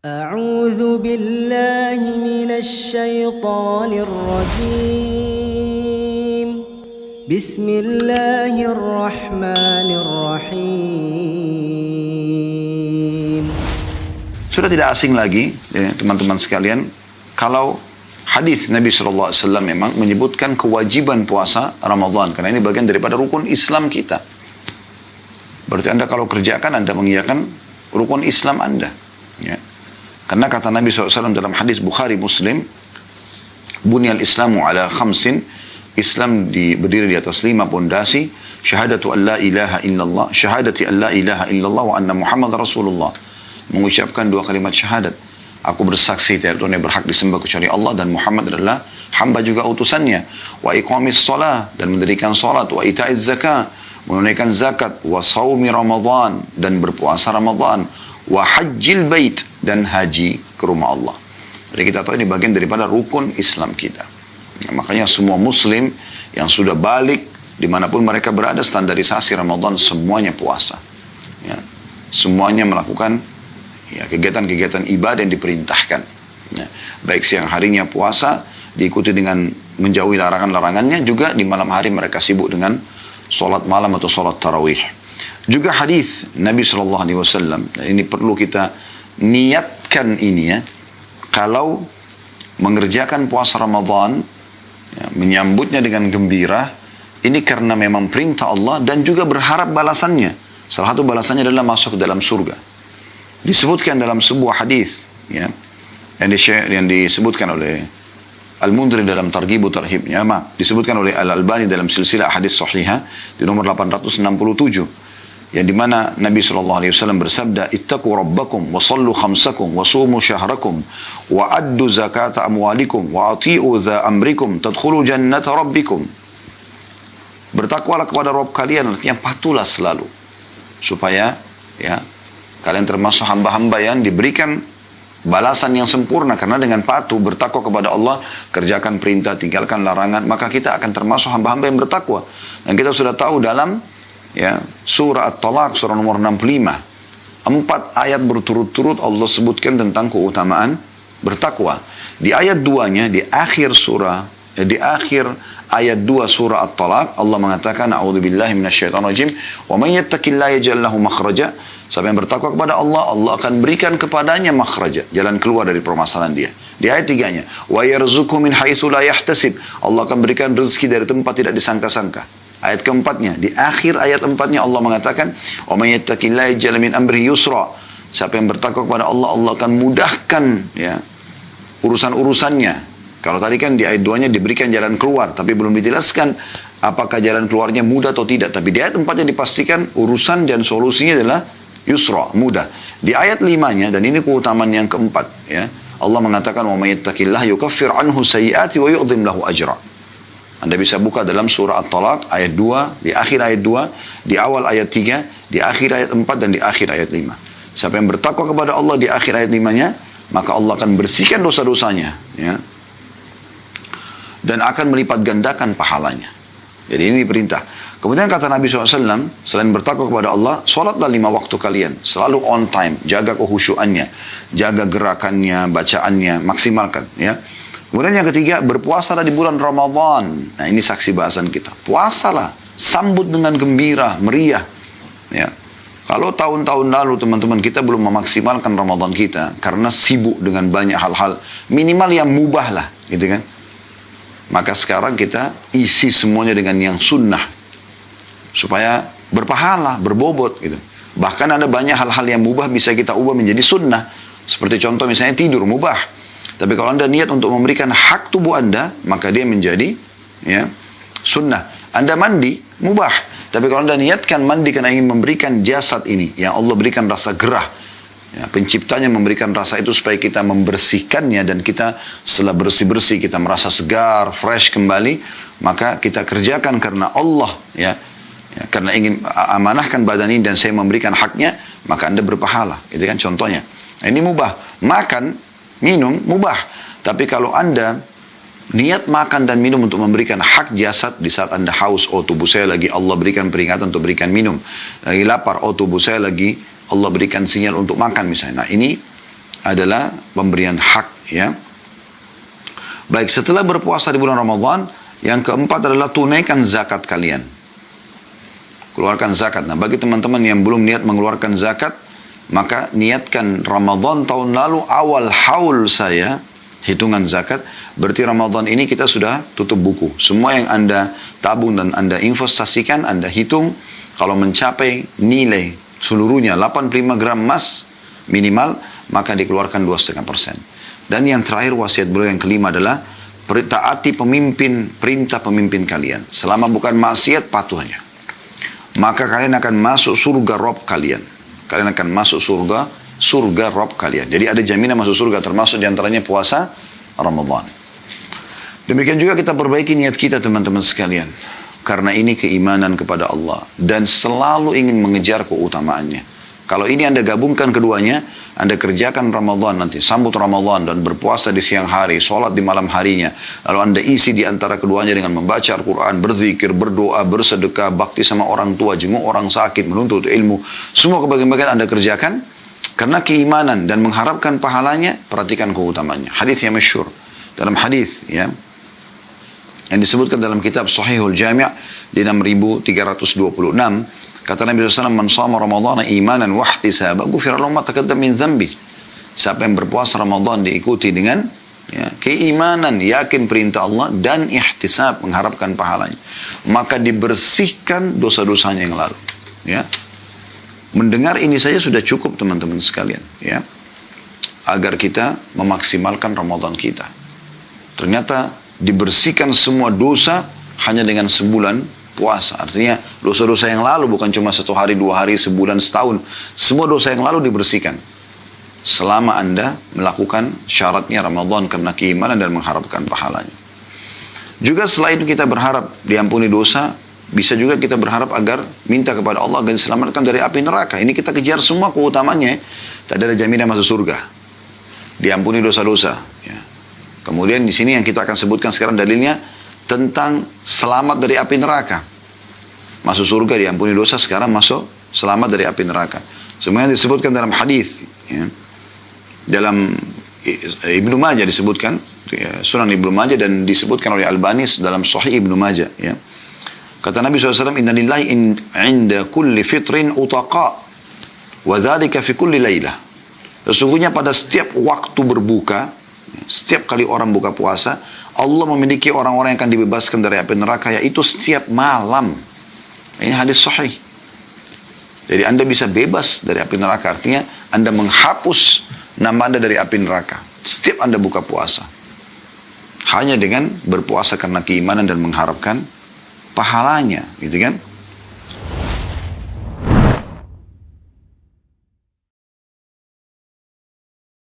أعوذ بالله من الشيطان الرجيم بسم الله الرحمن الرحيم. Sudah tidak asing lagi ya, teman-teman sekalian, kalau hadis Nabi SAW memang menyebutkan kewajiban puasa Ramadan, karena ini bagian daripada rukun Islam kita. Berarti Anda kalau kerjakan, Anda mengiyakan rukun Islam Anda. Ya. Karena kata Nabi SAW dalam hadis Bukhari Muslim, Bunyal Islamu ala khamsin, Islam berdiri di atas 5 pondasi, syahadatu an la ilaha illallah, syahadati an la ilaha illallah wa anna Muhammad Rasulullah. Mengucapkan 2 kalimat syahadat. Aku bersaksi tiada Tuhan yang berhak disembah kecuali Allah dan Muhammad adalah hamba juga utusannya. Wa iqamis salah, dan mendirikan salat, wa ita'iz zakah, menunaikan zakat, wa saumi Ramadan, dan berpuasa Ramadan, wa hajjil bait, dan haji ke rumah Allah. Jadi kita tahu ini bagian daripada rukun Islam kita. Nah, makanya semua muslim yang sudah balik dimanapun mereka berada, standarisasi Ramadan semuanya puasa. Ya. Semuanya melakukan ya, kegiatan-kegiatan ibadah yang diperintahkan. Ya. Baik siang harinya puasa, diikuti dengan menjauhi larangan-larangannya, juga di malam hari mereka sibuk dengan sholat malam atau sholat tarawih. Juga hadis Nabi SAW, ini perlu kita niatkan ini ya, kalau mengerjakan puasa Ramadan, ya, menyambutnya dengan gembira, ini karena memang perintah Allah dan juga berharap balasannya. Salah satu balasannya adalah masuk ke dalam surga. Disebutkan dalam sebuah hadis ya, yang disebutkan oleh Al-Mundhiri dalam Targhib Tarhibnya, disebutkan oleh Al-Albani dalam silsilah hadis sahihah di nomor 867, yang dimana Nabi SAW bersabda, ittaqu rabbakum wa sallu khamsakum wa sumu syahrakum wa addu zakata amwalikum wa ati'u dha amrikum tadkhulu jannata rabbikum. Bertakwalah kepada Rabb kalian, artinya patuhlah selalu, supaya ya kalian termasuk hamba-hamba yang diberikan balasan yang sempurna. Karena dengan patuh bertakwa kepada Allah, kerjakan perintah, tinggalkan larangan, maka kita akan termasuk hamba-hamba yang bertakwa. Dan kita sudah tahu dalam ya, surah At-Talaq, surah nomor 65, 4 ayat berturut-turut Allah sebutkan tentang keutamaan bertakwa. Di ayat 2-nya, di akhir surah, di akhir ayat 2 surah At-Talaq, Allah mengatakan, a'udzubillahi minasyaitonirrajim, wa man yattaqillaha yaj'al lahu makhraja. Siapa yang bertakwa kepada Allah, Allah akan berikan kepadanya makhraja, jalan keluar dari permasalahan dia. Di ayat 3-nya, wa yarzuqhu min haitsu la yahtasib, Allah akan berikan rezeki dari tempat tidak disangka-sangka. Ayat keempatnya, di akhir ayat 4-nya Allah mengatakan, wa may yattaqillaha yaj'al min amrihi yusra. Siapa yang bertakwa kepada Allah, Allah akan mudahkan ya urusan-urusannya. Kalau tadi kan di ayat 2-nya diberikan jalan keluar, tapi belum dijelaskan apakah jalan keluarnya mudah atau tidak. Tapi di ayat 4-nya dipastikan urusan dan solusinya adalah yusra, mudah. Di ayat 5-nya, dan ini keutamaan yang keempat ya, Allah mengatakan, wa may yattaqillaha yukaffir anhu sayyi'ati wa yu'dhim lahu ajra. Anda bisa buka dalam surah At-Talaq ayat 2, di akhir ayat 2, di awal ayat 3, di akhir ayat 4, dan di akhir ayat 5. Siapa yang bertakwa kepada Allah di akhir ayat 5-nya, maka Allah akan bersihkan dosa-dosanya ya, dan akan melipat gandakan pahalanya. Jadi ini perintah. Kemudian kata Nabi SAW, selain bertakwa kepada Allah, sholatlah 5 waktu kalian, selalu on time, jaga kehusyuannya, jaga gerakannya, bacaannya, maksimalkan ya. Kemudian yang ketiga, berpuasalah di bulan Ramadan. Nah ini saksi bahasan kita. Puasalah, sambut dengan gembira, meriah. Ya. Kalau tahun-tahun lalu teman-teman kita belum memaksimalkan Ramadan kita karena sibuk dengan banyak hal-hal minimal yang mubah lah, gitu kan. Maka sekarang kita isi semuanya dengan yang sunnah supaya berpahala, berbobot gitu. Bahkan ada banyak hal-hal yang mubah bisa kita ubah menjadi sunnah. Seperti contoh misalnya tidur mubah. Tapi kalau Anda niat untuk memberikan hak tubuh Anda, maka dia menjadi ya, sunnah. Anda mandi, mubah. Tapi kalau Anda niatkan mandi karena ingin memberikan jasad ini, yang Allah berikan rasa gerah, ya, penciptanya memberikan rasa itu supaya kita membersihkannya, dan kita setelah bersih-bersih, kita merasa segar, fresh kembali, maka kita kerjakan karena Allah, ya, karena ingin amanahkan badan ini dan saya memberikan haknya, maka Anda berpahala. Itu kan contohnya. Nah, ini mubah. Makan, minum mubah. Tapi kalau Anda niat makan dan minum untuk memberikan hak jasad di saat Anda haus, oh tubuh saya lagi Allah berikan peringatan untuk berikan minum. Lagi lapar, oh tubuh saya lagi Allah berikan sinyal untuk makan misalnya. Nah ini adalah pemberian hak, ya. Baik, setelah berpuasa di bulan Ramadan, yang keempat adalah tunaikan zakat kalian. Keluarkan zakat. Nah, bagi teman-teman yang belum niat mengeluarkan zakat, maka niatkan Ramadan tahun lalu awal haul saya hitungan zakat, berarti Ramadan ini kita sudah tutup buku. Semua yang Anda tabung dan Anda investasikan, Anda hitung, kalau mencapai nilai seluruhnya 85 gram emas minimal, maka dikeluarkan 2,5%. Dan yang terakhir wasiat beliau yang kelima adalah taati pemimpin, perintah pemimpin kalian. Selama bukan maksiat, patuhnya. Maka kalian akan masuk surga Rob kalian. Kalian akan masuk surga Rob kalian. Jadi ada jaminan masuk surga, termasuk diantaranya puasa Ramadan. Demikian juga kita perbaiki niat kita teman-teman sekalian. Karena ini keimanan kepada Allah. Dan selalu ingin mengejar keutamaannya. Kalau ini Anda gabungkan keduanya, Anda kerjakan Ramadan nanti, sambut Ramadan dan berpuasa di siang hari, sholat di malam harinya. Lalu Anda isi di antara keduanya dengan membaca Al-Quran, berzikir, berdoa, bersedekah, bakti sama orang tua, jenguk orang sakit, menuntut ilmu. Semua kebagian-bagian Anda kerjakan karena keimanan dan mengharapkan pahalanya. Perhatikan keutamaannya. Hadis yang masyhur dalam hadis, ya, yang disebutkan dalam kitab Sahihul Jami' di 6326. Kata Nabi SAW, "Man shama Ramadhana imanan wa ihtisaban, ghufira lahu ma taqaddama min dhanbi." Siapa yang berpuasa Ramadan diikuti dengan, ya, keimanan, yakin perintah Allah dan ihtisab, mengharapkan pahalanya, maka dibersihkan dosa-dosanya yang lalu. Ya. Mendengar ini saja sudah cukup teman-teman sekalian, ya, agar kita memaksimalkan Ramadan kita. Ternyata dibersihkan semua dosa hanya dengan sebulan puasa. Artinya dosa-dosa yang lalu bukan cuma 1 hari, 2 hari, sebulan, setahun. Semua dosa yang lalu dibersihkan. Selama Anda melakukan syaratnya Ramadan karena keimanan dan mengharapkan pahalanya. Juga selain kita berharap diampuni dosa, bisa juga kita berharap agar minta kepada Allah agar diselamatkan dari api neraka. Ini kita kejar semua keutamannya. Tak ada jaminan masuk surga. Diampuni dosa-dosa. Ya. Kemudian di sini yang kita akan sebutkan sekarang dalilnya tentang selamat dari api neraka. Masuk surga, diampuni dosa, sekarang masuk selamat dari api neraka. Semuanya disebutkan dalam hadis, ya. Dalam Ibnu Majah disebutkan, ya, Sunan Ibnu Majah, dan disebutkan oleh Albani dalam Sahih Ibnu Majah, ya. Kata Nabi SAW, "Inna lillahi inda kulli fitrin utaqa, wa dzalika fi kulli lailah." Sesungguhnya pada setiap waktu berbuka, setiap kali orang buka puasa, Allah memiliki orang-orang yang akan dibebaskan dari api neraka, yaitu setiap malam. Ini hadis sahih. Jadi Anda bisa bebas dari api neraka, artinya Anda menghapus nama Anda dari api neraka setiap Anda buka puasa. Hanya dengan berpuasa karena keimanan dan mengharapkan pahalanya, gitu kan?